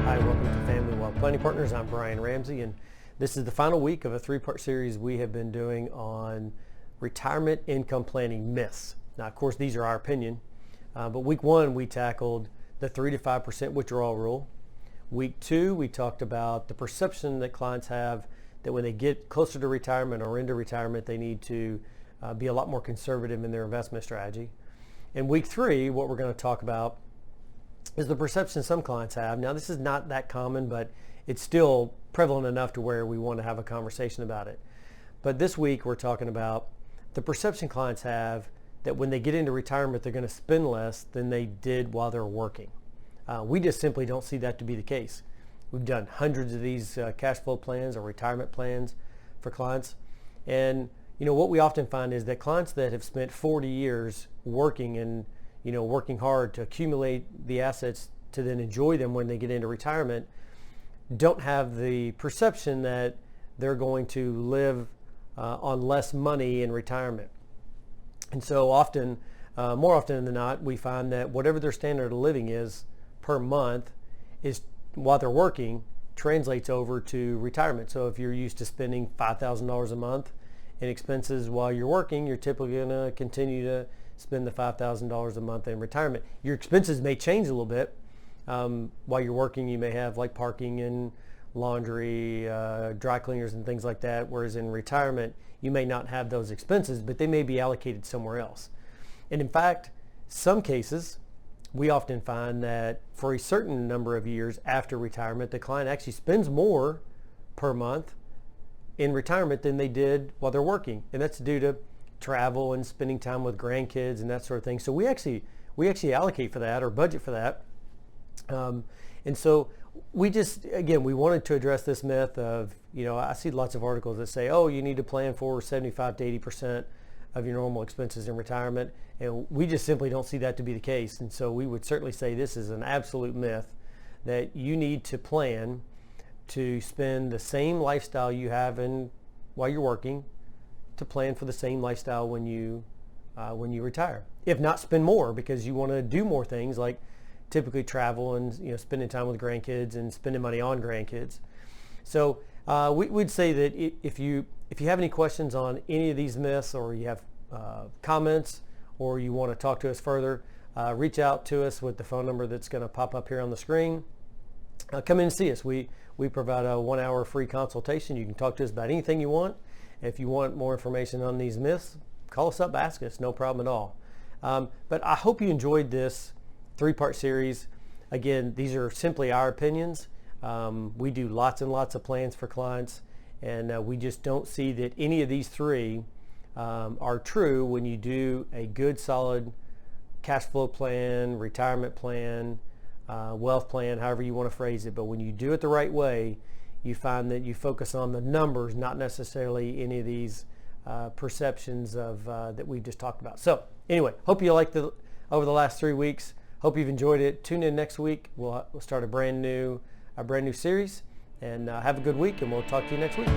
Hi, welcome to Family Wealth Planning Partners. I'm Brian Ramsey, and this is the final week of a three-part series we have been doing on retirement income planning myths. Now, of course, these are our opinion, but week one we tackled the 3 to 5% withdrawal rule. Week two, we talked about the perception that clients have that when they get closer to retirement or into retirement, they need to be a lot more conservative in their investment strategy. In week three, what we're going to talk about is the perception some clients have. Now, this is not that common, but it's still prevalent enough to where we want to have a conversation about it. But this week, we're talking about the perception clients have that when they get into retirement, they're going to spend less than they did while they're working. We just simply don't see that to be the case. We've done hundreds of these cash flow plans or retirement plans for clients. And what we often find is that clients that have spent 40 years working and working hard to accumulate the assets to then enjoy them when they get into retirement don't have the perception that they're going to live on less money in retirement. And so often, more often than not, we find that whatever their standard of living is per month is while they're working translates over to retirement. So if you're used to spending $5,000 a month in expenses while you're working, you're typically going to continue to spend the $5,000 a month in retirement. Your expenses may change a little bit. While you're working, you may have like parking and laundry, dry cleaners and things like that, whereas in retirement, you may not have those expenses, but they may be allocated somewhere else. And in fact, some cases, we often find that for a certain number of years after retirement, the client actually spends more per month in retirement than they did while they're working. And that's due to travel and spending time with grandkids and that sort of thing. So we actually allocate for that or budget for that. And so we wanted to address this myth of, I see lots of articles that say, oh, you need to plan for 75 to 80% of your normal expenses in retirement. And we just simply don't see that to be the case. And so we would certainly say this is an absolute myth that you need to plan to spend the same lifestyle you have while you're working to plan for the same lifestyle when you retire. If not, spend more because you want to do more things like typically travel and spending time with grandkids and spending money on grandkids. So we'd say that if you have any questions on any of these myths or you have comments or you want to talk to us further, reach out to us with the phone number that's going to pop up here on the screen. Come in and see us. We provide a 1-hour free consultation. You can talk to us about anything you want. If you want more information on these myths, call us up, ask us, no problem at all. But I hope you enjoyed this three-part series. Again, these are simply our opinions. We do lots and lots of plans for clients, and we just don't see that any of these three are true when you do a good, solid cash flow plan, retirement plan, wealth plan, however you want to phrase it. But when you do it the right way, you find that you focus on the numbers, not necessarily any of these perceptions of that we've just talked about. So anyway, hope you liked over the last 3 weeks. Hope you've enjoyed it. Tune in next week. We'll start a brand new series, and have a good week, and we'll talk to you next week.